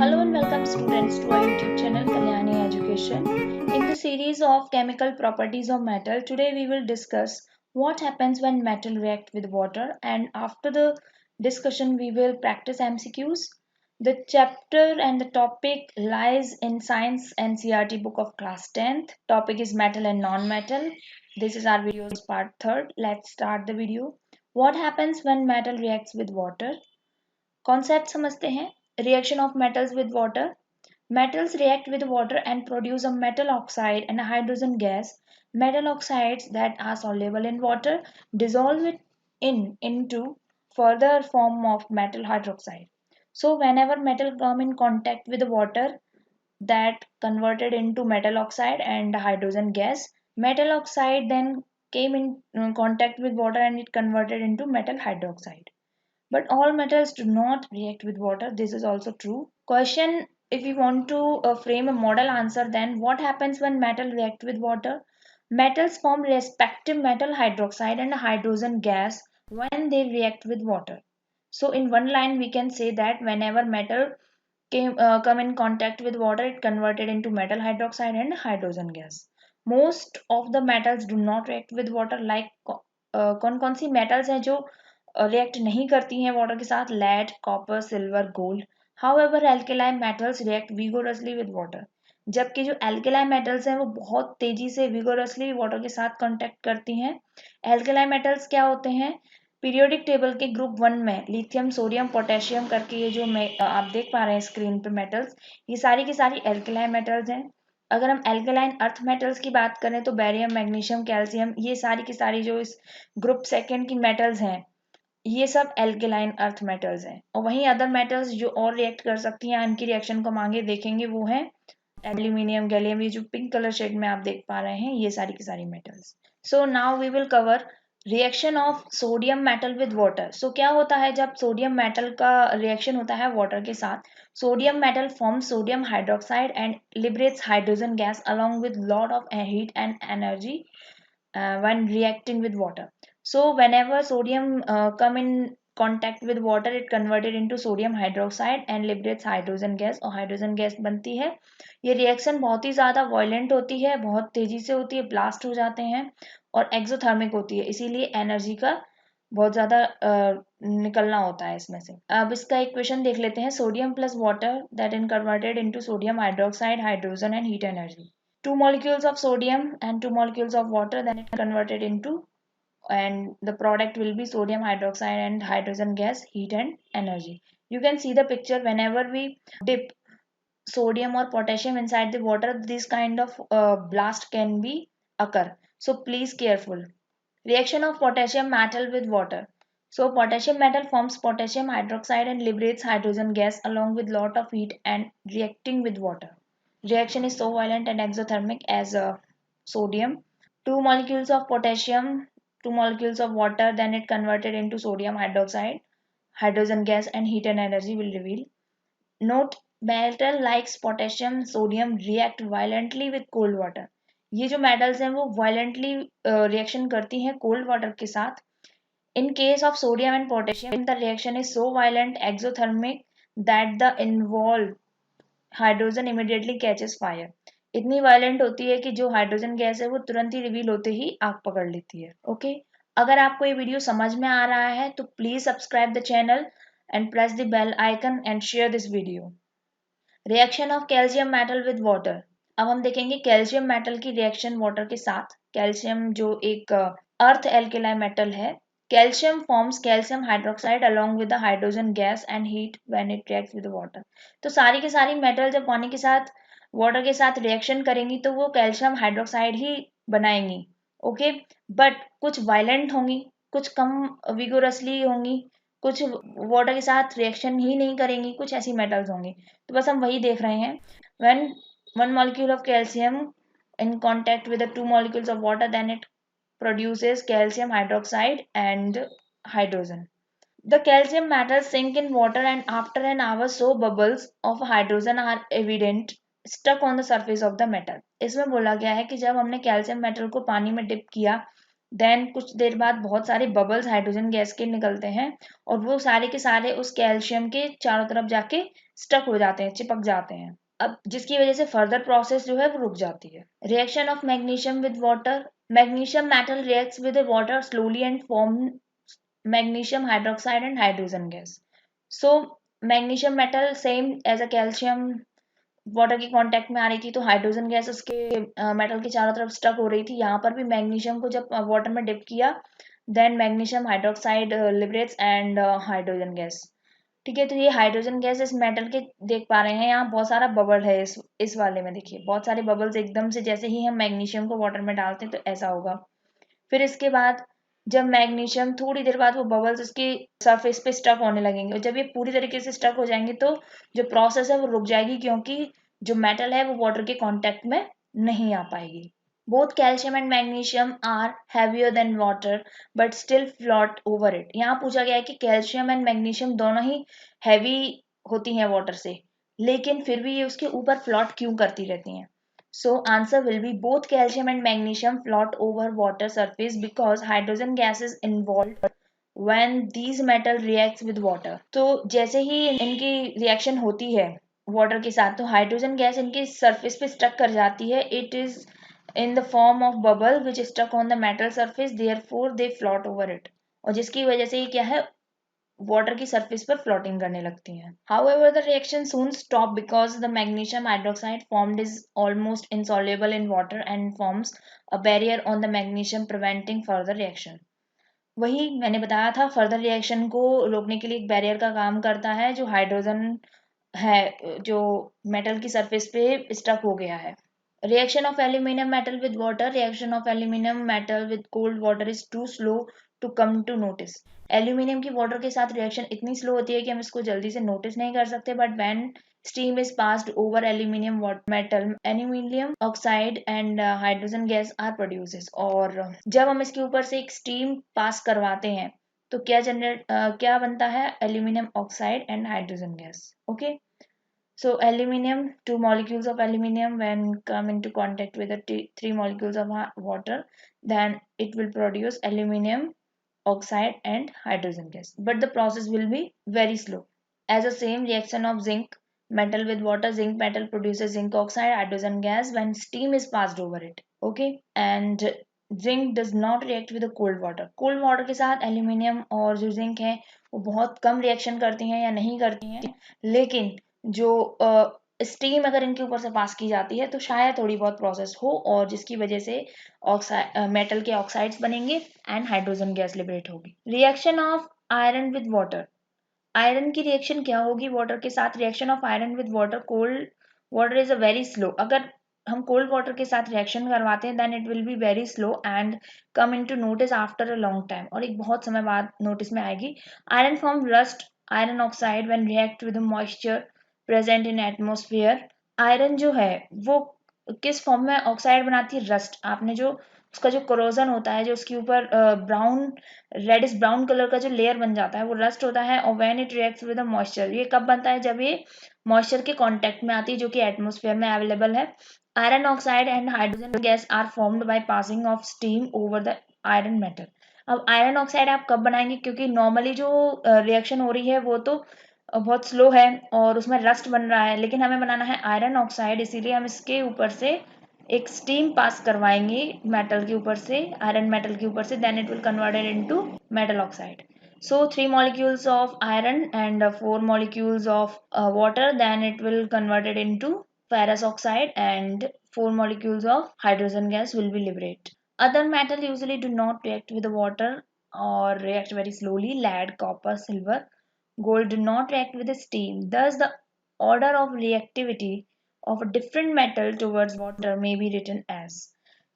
Hello and welcome students to our YouTube channel Kalyani Education. In the series of chemical properties of metal, today we will discuss what happens when metal react with water, and after the discussion we will practice MCQs. The chapter and the topic lies in Science NCERT book of class 10th. Topic is metal and non-metal. This is our video's part 3rd. Let's start the video. What happens when metal reacts with water? Concept समझते हैं. Reaction of metals with water. Metals react with water and produce a metal oxide and a hydrogen gas. Metal oxides that are soluble in water dissolve it into further form of metal hydroxide. So whenever metal come in contact with the water, that converted into metal oxide and hydrogen gas, metal oxide then came in contact with water and it converted into metal hydroxide. But all metals do not react with water. This is also true. Question: if you want to frame a model answer, then what happens when metal react with water? Metals form respective metal hydroxide and hydrogen gas when they react with water. So in one line we can say that whenever metal come in contact with water, it converted into metal hydroxide and hydrogen gas. Most of the metals do not react with water. Like कौन कौन सी metals हैं जो react नहीं करती हैं water के साथ? Lead, copper, silver, gold. However alkali metals react vigorously with water. जबकि जो एल्केलाई मेटल्स हैं वो बहुत तेजी से विगोरसली वाटर के साथ कांटेक्ट करती हैं. एल्केलाई मेटल्स क्या होते हैं? पीरियोडिक टेबल के ग्रुप 1 में लिथियम, सोडियम, पोटेशियम करके ये जो आप देख पा रहे हैं स्क्रीन पे मेटल्स, ये सारी की सारी एल्केलाई मेटल्स हैं. अगर हम एल्केलाइन अर्थ मेटल्स की बात करें तो बैरियम, मैग्नीशियम, कैल्शियम, ये सारी की सारी जो इस ग्रुप सेकेंड की मेटल्स हैं, ये सब एल्केलाइन अर्थ मेटल्स हैं. और वहीं अदर मेटल्स जो और रिएक्ट कर सकती हैं, इनकी रिएक्शन को हम आगे देखेंगे, वो है एल्यूमिनियम, गैलियम. ये जो पिंक कलर शेड में आप देख पा रहे हैं, ये सारी की सारी metals. So now we will cover reaction of sodium metal with water. So क्या होता है जब सोडियम मेटल का रिएक्शन होता है वाटर के साथ? Sodium metal forms sodium hydroxide and liberates hydrogen gas along with lot of heat and energy when reacting with water. So whenever sodium come in contact with water, it converted into sodium hydroxide and liberates hydrogen gas और hydrogen gas बनती है. ये reaction बहुत ही ज़्यादा violent होती है, बहुत तेजी से होती है, ब्लास्ट हो जाते हैं और एक्सोथर्मिक होती है, इसीलिए एनर्जी का बहुत ज़्यादा निकलना होता है इसमें से. अब इसका एक क्वेश्चन देख लेते हैं. Sodium plus water that in converted into sodium hydroxide, hydrogen and heat energy. Two molecules of sodium and two molecules of water, then it converted into, and the product will be sodium hydroxide and hydrogen gas, heat and energy. You can see the picture. Whenever we dip sodium or potassium inside the water, this kind of blast can be occur. So please careful. Reaction of potassium metal with water. So potassium metal forms potassium hydroxide and liberates hydrogen gas along with lot of heat and reacting with water. Reaction is so violent and exothermic as sodium. Two molecules of potassium, two molecules of water, then it converted into sodium hydroxide, hydrogen gas and heat and energy will reveal. Note, metal like potassium, sodium react violently with cold water. ये जो metals हैं वो violently reaction करती हैं cold water के साथ. In case of sodium and potassium, the reaction is so violent, exothermic, that the involved hydrogen immediately catches fire. इतनी violent होती है कि जो हाइड्रोजन गैस है वो तुरंत ही रिवील होते ही आग पकड़ लेती है. ओके, अगर आपको ये वीडियो समझ में आ रहा है तो please subscribe the channel and press the bell icon and share this video. Reaction of calcium metal with water. अब हम देखेंगे कैल्शियम मेटल की रिएक्शन वाटर के साथ. कैल्शियम जो एक अर्थ एल्केलाई मेटल है. Calcium forms calcium hydroxide along with the hydrogen gas and heat when it reacts with the water. तो सारी की सारी मेटल जब पानी के साथ वाटर के साथ रिएक्शन करेंगी तो वो कैल्शियम हाइड्रोक्साइड ही बनाएंगी. ओके, बट कुछ वायलेंट होंगी, कुछ कम विगोरसली होंगी, कुछ वाटर के साथ रिएक्शन ही नहीं करेंगी, कुछ ऐसी मेटल्स होंगी. तो बस हम वही देख रहे हैं. When one molecule of calcium in contact with the two molecules of water, then it produces calcium hydroxide and hydrogen. The calcium metals sink in water and after an hour so bubbles of hydrogen are evident stuck on the surface of the metal. इसमें बोला गया है कि जब हमने calcium metal को पानी में डिप किया, देन कुछ देर बाद बहुत सारे बबल्स हाइड्रोजन गैस के निकलते हैं और वो सारे के सारे उस कैल्शियम के चारों तरफ जाके स्टक हो जाते हैं, चिपक जाते हैं, अब जिसकी वजह से फर्दर प्रोसेस जो है वो रुक जाती है। Reaction of magnesium with water, magnesium metal reacts with water slowly and form magnesium hydroxide and hydrogen gas. So magnesium metal same as a calcium water के कांटेक्ट में आ रही थी, तो हाइड्रोजन गैस उसके मेटल के चारों तरफ स्टक हो रही थी। यहाँ पर भी मैग्नीशियम को जब वाटर में डिप किया, then magnesium hydroxide liberates and hydrogen gas. ठीक है, तो ये हाइड्रोजन गैस इस मेटल के देख पा रहे हैं, यहाँ बहुत सारा बबल है इस वाले में, देखिए बहुत सारे बबल्स एकदम से, जैसे ही हम मैग्नीशियम को वाटर में डालते हैं तो ऐसा होगा। फिर इसके बाद जब मैग्नीशियम, थोड़ी देर बाद वो बबल्स उसके सरफेस पे स्टक होने लगेंगे, और जब ये पूरी तरीके से स्टक हो जाएंगे तो जो प्रोसेस है वो रुक जाएगी, क्योंकि जो मेटल है वो वाटर के कांटेक्ट में नहीं आ पाएगी। Both calcium and magnesium are heavier than water but still float over it. यहाँ पूछा गया है कि कैल्शियम एंड मैग्नीशियम दोनों ही हैवी होती हैं वाटर से, लेकिन फिर भी ये उसके ऊपर फ्लोट क्यों करती रहती हैं। So answer will be both calcium and magnesium float over water surface because hydrogen gas is involved when these metal reacts with water। तो जैसे ही इनकी रिएक्शन होती है वाटर के साथ, तो हाइड्रोजन गैस इनकी सरफेस पे स्टक कर जाती है। It is in the form of bubble which is stuck on the metal surface, therefore they float over it। और जिसकी वजह से ये क्या है, वाटर की सरफेस पर फ्लोटिंग करने लगती हैं। However, the reaction soon stopped because the magnesium hydroxide formed is almost insoluble in water and forms a barrier on the magnesium preventing further reaction। वही मैंने बताया था, फर्दर रिएक्शन को रोकने के लिए एक बैरियर का काम करता है जो हाइड्रोजन है, जो मेटल की सरफेस पे स्टक हो गया है। Reaction of aluminum metal with water, reaction of aluminum metal with cold water is too slow to come to notice। Aluminium की वाटर के साथ रिएक्शन इतनी स्लो होती है कि हम इसको जल्दी से नोटिस नहीं कर सकते, but when steam is passed over aluminium metal, aluminium oxide and hydrogen gas are produces। और जब हम इसके ऊपर से एक स्टीम पास करवाते हैं तो क्या बनता है, aluminium oxide and hydrogen gas. Okay, so aluminium, two molecules of aluminium when come into contact with the three molecules of water, then it will produce aluminium oxide and hydrogen gas, but the process will be very slow। As a same reaction of zinc metal with water, zinc metal produces zinc oxide hydrogen gas when steam is passed over it। Okay, and zinc does not react with the cold water। cold water के साथ aluminium और जो zinc है वो बहुत कम reaction करती हैं या नहीं करती हैं, लेकिन जो स्टीम अगर इनके ऊपर से पास की जाती है तो शायद थोड़ी बहुत प्रोसेस हो, और जिसकी वजह से ऑक्साइड मेटल के ऑक्साइड्स बनेंगे एंड हाइड्रोजन गैस लिबरेट होगी। Reaction of iron with water, iron की रिएक्शन क्या होगी वाटर के साथ, reaction of iron with water, cold water is a very slow. अगर हम कोल्ड वाटर के साथ रिएक्शन करवाते हैं then it will be very slow and come into notice after a long time, और एक बहुत समय बाद नोटिस में आएगी। Iron form rust iron oxide when react with moisture present in atmosphere. Iron जो है वो किस फॉर्म में ऑक्साइड बनाती है, रस्ट। आपने जो उसका जो कोरोजन होता है, जो उसके ऊपर ब्राउन रेडिश ब्राउन कलर का जो लेयर बन जाता है वो रस्ट होता है। और when it reacts with the moisture, ये कब बनता है, जब ये मॉइस्चर के कांटेक्ट में आती है जो कि एटमोस्फेयर में अवेलेबल है। Iron oxide and hydrogen gas are formed by passing of steam over the iron metal. अब आयरन ऑक्साइड आप कब बनाएंगे, क्योंकि नॉर्मली जो रिएक्शन हो रही है वो तो बहुत स्लो है और उसमें रस्ट बन रहा है, लेकिन हमें बनाना है आयरन ऑक्साइड, इसीलिए हम इसके ऊपर से एक स्टीम पास करवाएंगे मेटल के ऊपर से, आयरन मेटल के ऊपर से, then it will converted into metal oxide. So 3 molecules of iron and 4 molecules of water, then it will converted into ferrous oxide and 4 molecules of hydrogen gas will be liberated। Other metal usually do not react with the water or react very slowly. Lead, copper, silver, gold do not react with the steam. Thus, the order of reactivity of a different metal towards water may be written as।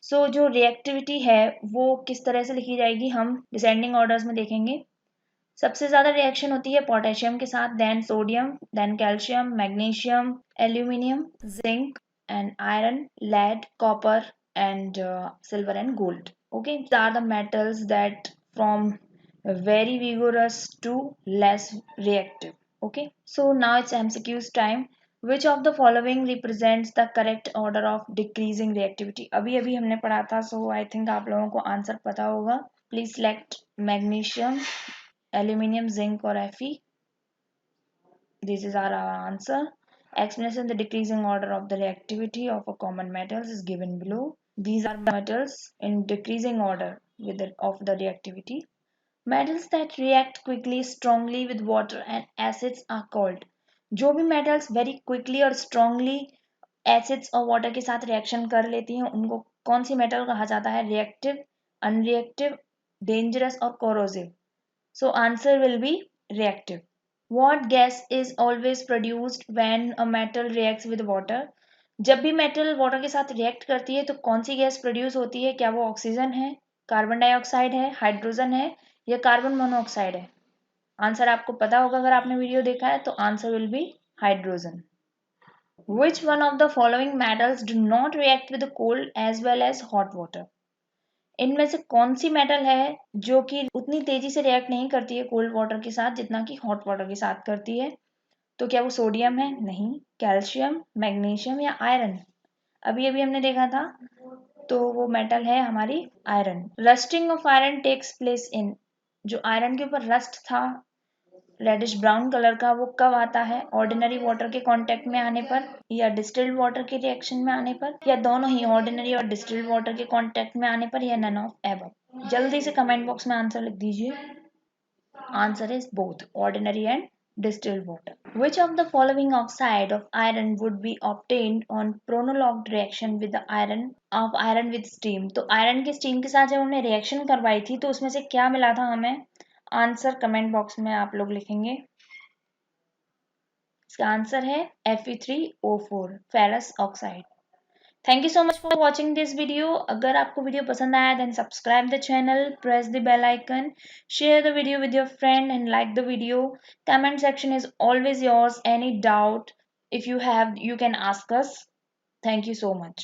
So जो reactivity है वो किस तरह से लिखी जाएगी, हम descending orders में देखेंगे। सबसे ज्यादा रिएक्शन होती है पोटेशियम के साथ, then sodium, then calcium, magnesium, aluminium, zinc and iron, lead, copper and silver and gold। Okay, these are the metals that from very vigorous to less reactive। Okay, so now it's MCQ's time। Which of the following represents the correct order of decreasing reactivity? अभी अभी हमने पढ़ा था, so I think आप लोगों को answer पता होगा। Please select magnesium, aluminium, zinc और Fe। This is our answer. Explanation: the decreasing order of the reactivity of a common metals is given below. These are metals in decreasing order of the reactivity. Metals that react quickly, strongly with water and acids are called. जो भी metals very quickly और strongly acids और water के साथ reaction कर लेती हैं उनको कौन सी metal कहा जाता है? Reactive, unreactive, dangerous और corrosive. So answer will be reactive. What gas is always produced when a metal reacts with water? जब भी मेटल वाटर के साथ रिएक्ट करती है तो कौन सी गैस प्रोड्यूस होती है? क्या वो ऑक्सीजन है, कार्बन डाइऑक्साइड है, हाइड्रोजन है या कार्बन मोनोऑक्साइड है? आंसर आपको पता होगा अगर आपने वीडियो देखा है, तो answer will be hydrogen. Which one of the following metals do not react with cold as well as hot water? इनमें से कौन सी मेटल है जो कि उतनी तेजी से रिएक्ट नहीं करती है कोल्ड वाटर के साथ जितना कि हॉट वाटर के साथ करती है? तो क्या वो सोडियम है? नहीं. कैल्शियम, मैग्नीशियम या आयरन? अभी अभी हमने देखा था, तो वो मेटल है हमारी iron. Rusting of iron takes place in, जो आयरन के ऊपर रस्ट था रेडिश ब्राउन कलर का, वो कब आता है? ऑर्डिनरी वाटर के कांटेक्ट में आने पर या डिस्टिल्ड वाटर के रिएक्शन में आने पर या दोनों ही, ऑर्डिनरी और डिस्टिल्ड वाटर के कांटेक्ट में आने पर या नन ऑफ एबव? जल्दी से कमेंट बॉक्स में आंसर लिख दीजिए. Answer is both, ordinary and distilled water. Which of the following oxide of iron would be obtained on prolonged reaction with the iron with steam? तो iron की steam के साथ जब हमने रिएक्शन करवाई थी तो उसमें से क्या मिला था हमें? आंसर कमेंट बॉक्स में आप लोग लिखेंगे. इसका आंसर है Fe3O4, ferrous oxide. Thank you so much for watching this video. अगर आपको वीडियो पसंद आया then subscribe the channel, press the bell icon, share the video with your friend and like the video. Comment section is always yours. Any doubt if you have, you can ask us. Thank you so much.